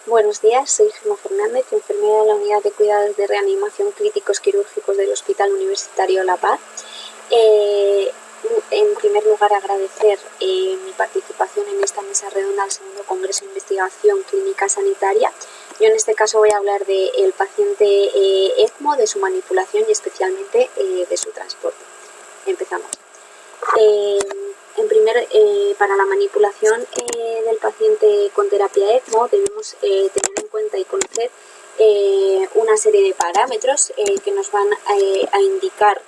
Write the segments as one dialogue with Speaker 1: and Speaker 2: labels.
Speaker 1: Buenos días, soy Gemma Fernández, enfermera de la Unidad de Cuidados de Reanimación Críticos Quirúrgicos del Hospital Universitario La Paz. En primer lugar, agradecer mi participación en esta mesa redonda al segundo Congreso de Investigación Clínica Sanitaria. Yo en este caso voy a hablar del paciente ECMO, de su manipulación y especialmente de su transporte. Empezamos. Para la manipulación del paciente con terapia ECMO debemos tener en cuenta y conocer una serie de parámetros que nos van a indicar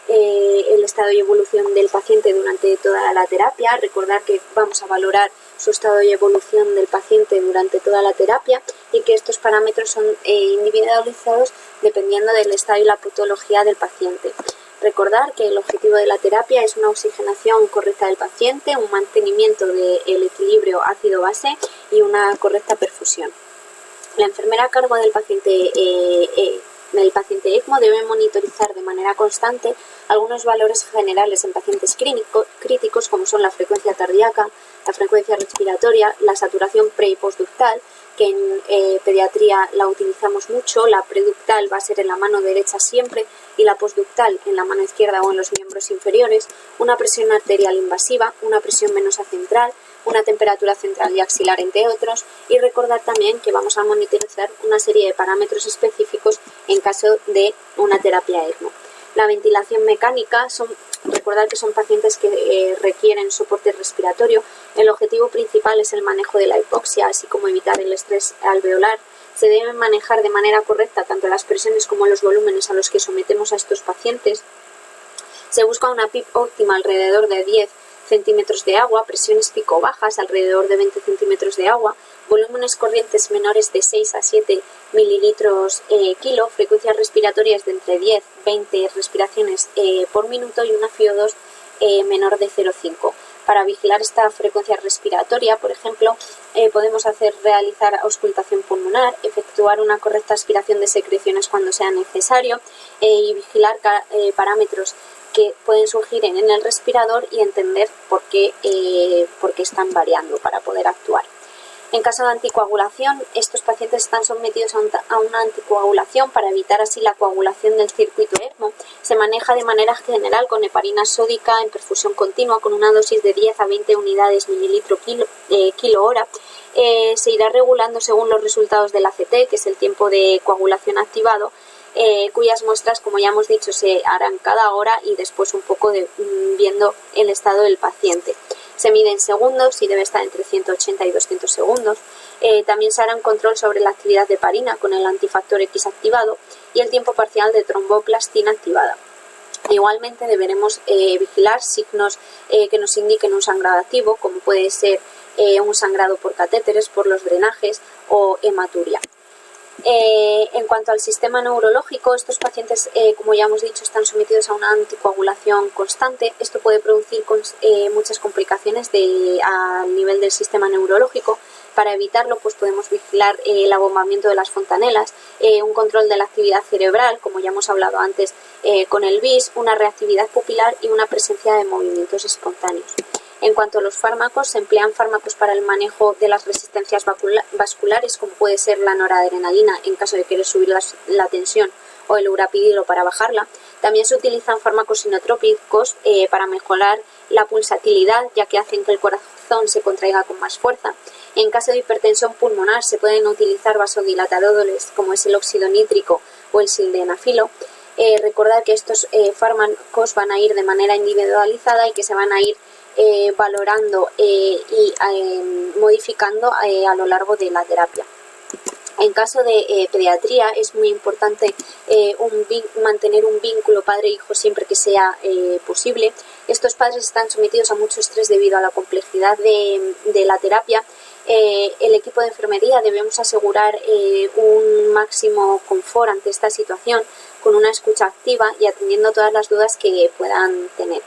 Speaker 1: el estado y evolución del paciente durante toda la terapia. Recordar que vamos a valorar su estado y evolución del paciente durante toda la terapia y que estos parámetros son individualizados dependiendo del estado y la patología del paciente. Recordar que el objetivo de la terapia es una oxigenación correcta del paciente, un mantenimiento del equilibrio ácido-base y una correcta perfusión. La enfermera a cargo del paciente ECMO debe monitorizar de manera constante algunos valores generales en pacientes críticos, como son la frecuencia cardíaca, la frecuencia respiratoria, la saturación pre- y postductal, que en pediatría la utilizamos mucho. La preductal va a ser en la mano derecha siempre y la postductal en la mano izquierda o en los miembros inferiores, una presión arterial invasiva, una presión venosa central, una temperatura central y axilar, entre otros, y recordar también que vamos a monitorizar una serie de parámetros específicos en caso de una terapia ECMO. La ventilación mecánica, recordar que son pacientes que requieren soporte respiratorio. El objetivo principal es el manejo de la hipoxia, así como evitar el estrés alveolar. Se deben manejar de manera correcta tanto las presiones como los volúmenes a los que sometemos a estos pacientes. Se busca una PIP óptima alrededor de 10 centímetros de agua, presiones pico bajas alrededor de 20 centímetros de agua, volúmenes corrientes menores de 6 a 7 mililitros kilo, frecuencias respiratorias de entre 10 y 20 respiraciones por minuto y una FiO2 menor de 0,5. Para vigilar esta frecuencia respiratoria, por ejemplo, podemos realizar auscultación pulmonar, efectuar una correcta aspiración de secreciones cuando sea necesario y vigilar parámetros que pueden surgir en el respirador y entender por qué están variando para poder actuar. En caso de anticoagulación, estos pacientes están sometidos a una anticoagulación para evitar así la coagulación del circuito ECMO. Se maneja de manera general con heparina sódica en perfusión continua con una dosis de 10 a 20 unidades mililitro kilo hora. Se irá regulando según los resultados del ACT, que es el tiempo de coagulación activado, cuyas muestras, como ya hemos dicho, se harán cada hora y después un poco viendo el estado del paciente. Se mide en segundos y debe estar entre 180 y 200 segundos. También se hará un control sobre la actividad de heparina con el antifactor X activado y el tiempo parcial de tromboplastina activada. Igualmente deberemos vigilar signos que nos indiquen un sangrado activo, como puede ser un sangrado por catéteres, por los drenajes o hematuria. En cuanto al sistema neurológico, estos pacientes, como ya hemos dicho, están sometidos a una anticoagulación constante. Esto puede producir muchas complicaciones a nivel del sistema neurológico. Para evitarlo, pues podemos vigilar el abombamiento de las fontanelas, un control de la actividad cerebral, como ya hemos hablado antes con el BIS, una reactividad pupilar y una presencia de movimientos espontáneos. En cuanto a los fármacos, se emplean fármacos para el manejo de las resistencias vasculares, como puede ser la noradrenalina en caso de querer subir la tensión o el urapidilo para bajarla. También se utilizan fármacos inotrópicos para mejorar la pulsatilidad, ya que hacen que el corazón se contraiga con más fuerza. En caso de hipertensión pulmonar se pueden utilizar vasodilatadores como es el óxido nítrico o el sildenafilo. Recordar que estos fármacos van a ir de manera individualizada y que se van a ir valorando y modificando a lo largo de la terapia. En caso de pediatría es muy importante mantener un vínculo padre-hijo siempre que sea posible. Estos padres están sometidos a mucho estrés debido a la complejidad de la terapia. El equipo de enfermería debemos asegurar un máximo confort ante esta situación con una escucha activa y atendiendo todas las dudas que puedan tener.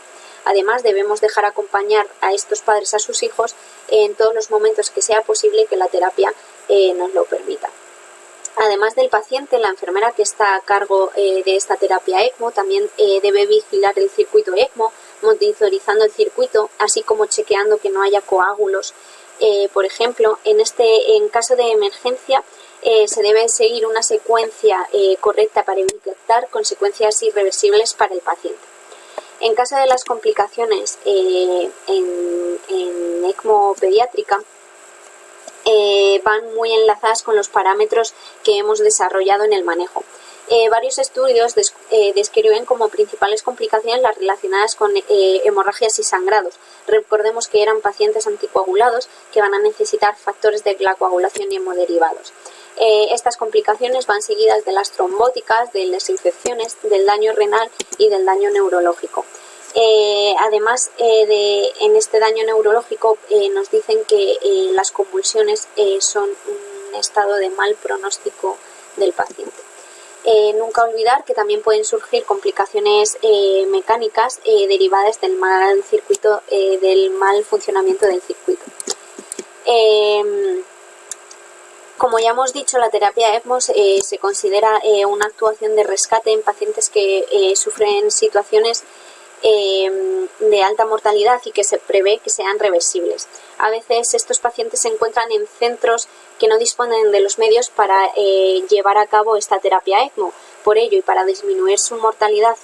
Speaker 1: Además, debemos dejar acompañar a estos padres a sus hijos en todos los momentos que sea posible que la terapia nos lo permita. Además del paciente, la enfermera que está a cargo de esta terapia ECMO también debe vigilar el circuito ECMO, monitorizando el circuito, así como chequeando que no haya coágulos Por ejemplo, en caso de emergencia, se debe seguir una secuencia correcta para evitar consecuencias irreversibles para el paciente. En caso de las complicaciones en ECMO pediátrica, van muy enlazadas con los parámetros que hemos desarrollado en el manejo. Varios estudios describen como principales complicaciones las relacionadas con hemorragias y sangrados. Recordemos que eran pacientes anticoagulados que van a necesitar factores de la coagulación y hemoderivados. Estas complicaciones van seguidas de las trombóticas, de las infecciones, del daño renal y del daño neurológico. Además, en este daño neurológico nos dicen que las convulsiones son un estado de mal pronóstico del paciente. Nunca olvidar que también pueden surgir complicaciones mecánicas derivadas del mal funcionamiento del circuito. Como ya hemos dicho, la terapia ECMO se considera una actuación de rescate en pacientes que sufren situaciones de alta mortalidad y que se prevé que sean reversibles. A veces estos pacientes se encuentran en centros que no disponen de los medios para llevar a cabo esta terapia ECMO. Por ello, y para disminuir su mortalidad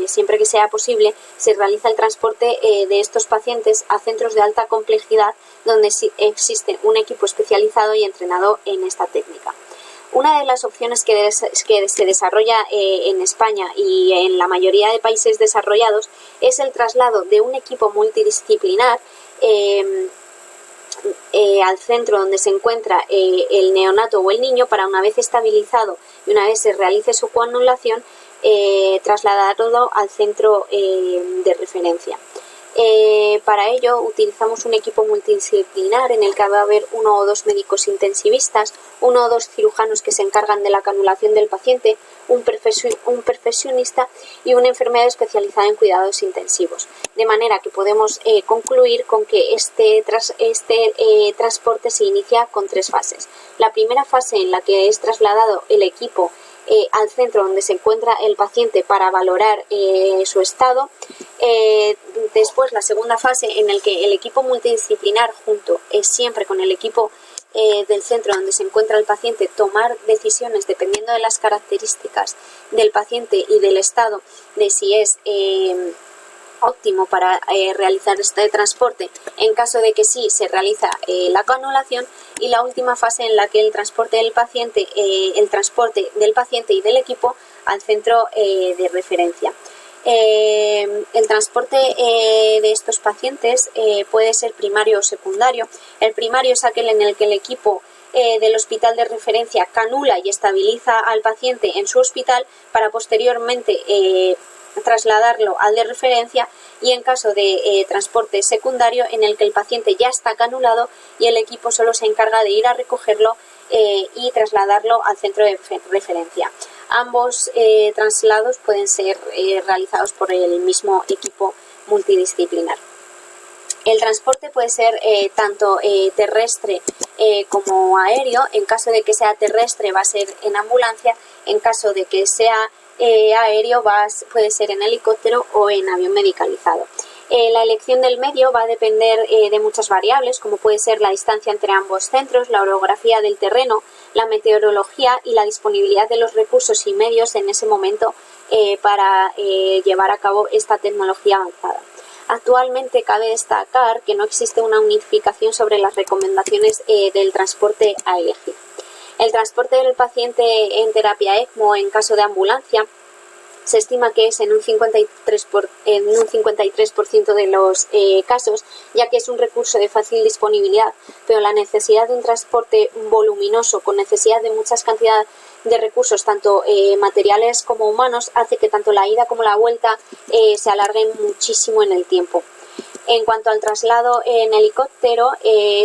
Speaker 1: siempre que sea posible, se realiza el transporte de estos pacientes a centros de alta complejidad donde existe un equipo especializado y entrenado en esta técnica. Una de las opciones que se desarrolla en España y en la mayoría de países desarrollados es el traslado de un equipo multidisciplinar al centro donde se encuentra el neonato o el niño para, una vez estabilizado y una vez se realice su coagulación, trasladarlo al centro de referencia. Para ello utilizamos un equipo multidisciplinar en el que va a haber 1 o 2 médicos intensivistas, 1 o 2 cirujanos que se encargan de la canulación del paciente, un perfusionista y una enfermera especializada en cuidados intensivos. De manera que podemos concluir con que este transporte se inicia con 3 fases. La primera fase, en la que es trasladado el equipo al centro donde se encuentra el paciente para valorar su estado. Después, la segunda fase, en la que el equipo multidisciplinar junto siempre con el equipo del centro donde se encuentra el paciente, tomar decisiones dependiendo de las características del paciente y del estado de si es óptimo para realizar este transporte. En caso de que sí, se realiza la canulación. Y la última fase, en la que el transporte del paciente y del equipo al centro de referencia. El transporte de estos pacientes puede ser primario o secundario. El primario es aquel en el que el equipo del hospital de referencia canula y estabiliza al paciente en su hospital para posteriormente trasladarlo al de referencia, y en caso de transporte secundario, en el que el paciente ya está canulado y el equipo solo se encarga de ir a recogerlo y trasladarlo al centro de referencia. Ambos traslados pueden ser realizados por el mismo equipo multidisciplinar. El transporte puede ser tanto terrestre como aéreo. En caso de que sea terrestre, va a ser en ambulancia. En caso de que sea aéreo, puede ser en helicóptero o en avión medicalizado. La elección del medio va a depender de muchas variables, como puede ser la distancia entre ambos centros, la orografía del terreno, la meteorología y la disponibilidad de los recursos y medios en ese momento para llevar a cabo esta tecnología avanzada. Actualmente cabe destacar que no existe una unificación sobre las recomendaciones del transporte a elegir. El transporte del paciente en terapia ECMO en caso de ambulancia se estima que es en un 53% de los casos, ya que es un recurso de fácil disponibilidad, pero la necesidad de un transporte voluminoso con necesidad de muchas cantidades de recursos, tanto materiales como humanos, hace que tanto la ida como la vuelta se alarguen muchísimo en el tiempo. En cuanto al traslado en helicóptero,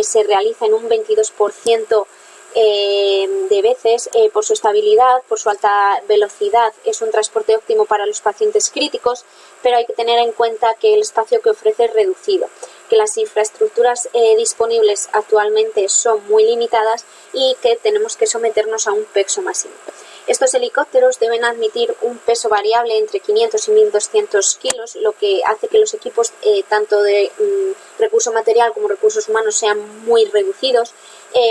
Speaker 1: se realiza en un 22% de veces por su estabilidad, por su alta velocidad. Es un transporte óptimo para los pacientes críticos, pero hay que tener en cuenta que el espacio que ofrece es reducido, que las infraestructuras disponibles actualmente son muy limitadas y que tenemos que someternos a un peso máximo. Estos helicópteros deben admitir un peso variable entre 500 y 1.200 kilos, lo que hace que los equipos tanto de recurso material como recursos humanos sean muy reducidos.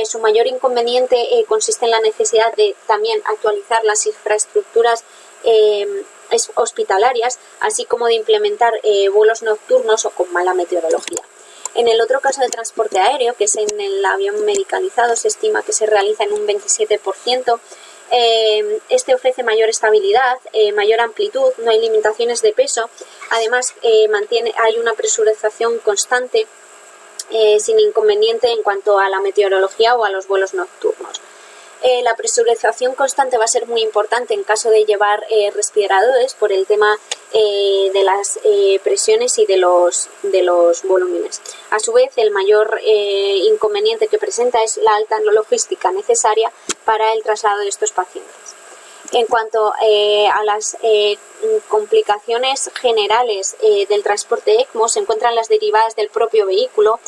Speaker 1: Su mayor inconveniente consiste en la necesidad de también actualizar las infraestructuras hospitalarias, así como de implementar vuelos nocturnos o con mala meteorología. En el otro caso de transporte aéreo, que es en el avión medicalizado, se estima que se realiza en un 27%. Este ofrece mayor estabilidad, mayor amplitud, no hay limitaciones de peso, además hay una presurización constante sin inconveniente en cuanto a la meteorología o a los vuelos nocturnos. La presurización constante va a ser muy importante en caso de llevar respiradores por el tema de las presiones y de los volúmenes. A su vez, el mayor inconveniente que presenta es la alta logística necesaria para el traslado de estos pacientes. En cuanto a las complicaciones generales del transporte ECMO, se encuentran las derivadas del propio vehículo,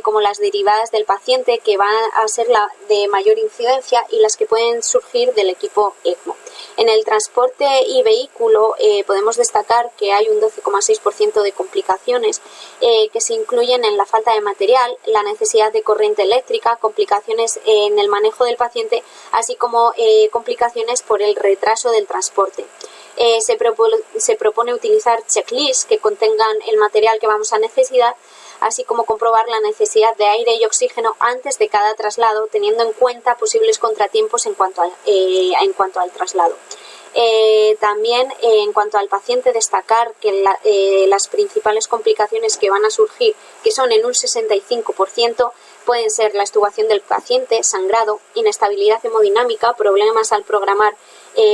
Speaker 1: como las derivadas del paciente, que van a ser la de mayor incidencia, y las que pueden surgir del equipo ECMO. En el transporte y vehículo podemos destacar que hay un 12,6% de complicaciones que se incluyen en la falta de material, la necesidad de corriente eléctrica, complicaciones en el manejo del paciente, así como complicaciones por el retraso del transporte. Se propone utilizar checklists que contengan el material que vamos a necesitar, así como comprobar la necesidad de aire y oxígeno antes de cada traslado, teniendo en cuenta posibles contratiempos en cuanto al traslado. También en cuanto al paciente, destacar que las principales complicaciones que van a surgir, que son en un 65%, pueden ser la extubación del paciente, sangrado, inestabilidad hemodinámica, problemas al programar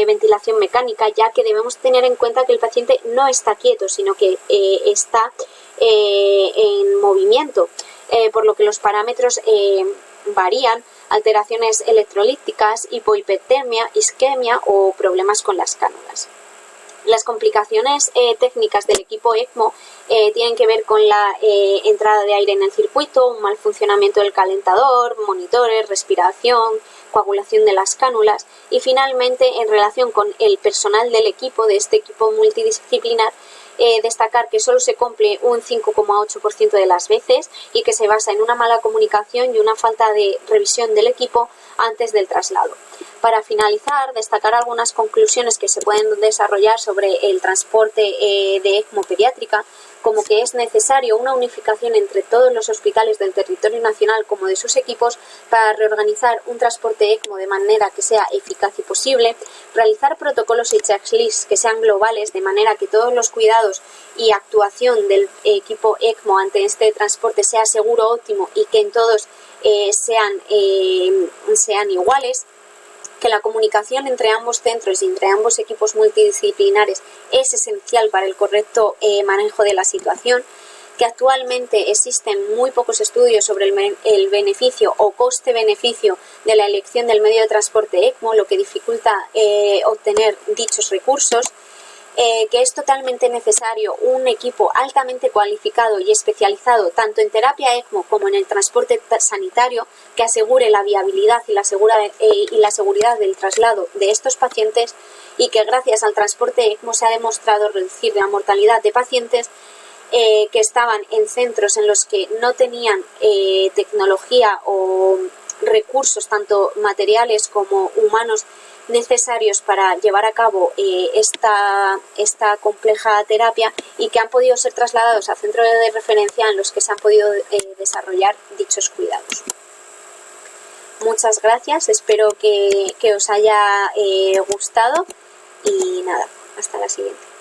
Speaker 1: ventilación mecánica, ya que debemos tener en cuenta que el paciente no está quieto, sino que está en movimiento, por lo que los parámetros varían, alteraciones electrolíticas, hipohipertermia, isquemia o problemas con las cánulas. Las complicaciones técnicas del equipo ECMO tienen que ver con la entrada de aire en el circuito, un mal funcionamiento del calentador, monitores, respiración, coagulación de las cánulas, y finalmente, en relación con el personal del equipo, de este equipo multidisciplinar, destacar que solo se cumple un 5,8% de las veces y que se basa en una mala comunicación y una falta de revisión del equipo antes del traslado. Para finalizar, destacar algunas conclusiones que se pueden desarrollar sobre el transporte de ECMO pediátrica, como que es necesario una unificación entre todos los hospitales del territorio nacional como de sus equipos para reorganizar un transporte ECMO de manera que sea eficaz y posible, realizar protocolos y checklists que sean globales de manera que todos los cuidados y actuación del equipo ECMO ante este transporte sea seguro, óptimo y que en todos sean iguales, que la comunicación entre ambos centros y entre ambos equipos multidisciplinares es esencial para el correcto manejo de la situación, que actualmente existen muy pocos estudios sobre el beneficio o coste-beneficio de la elección del medio de transporte ECMO, lo que dificulta obtener dichos recursos, que es totalmente necesario un equipo altamente cualificado y especializado tanto en terapia ECMO como en el transporte sanitario que asegure la viabilidad y la seguridad del traslado de estos pacientes, y que gracias al transporte ECMO se ha demostrado reducir la mortalidad de pacientes que estaban en centros en los que no tenían tecnología o recursos tanto materiales como humanos necesarios para llevar a cabo esta compleja terapia, y que han podido ser trasladados a centros de referencia en los que se han podido desarrollar dichos cuidados. Muchas gracias, espero que os haya gustado y nada, hasta la siguiente.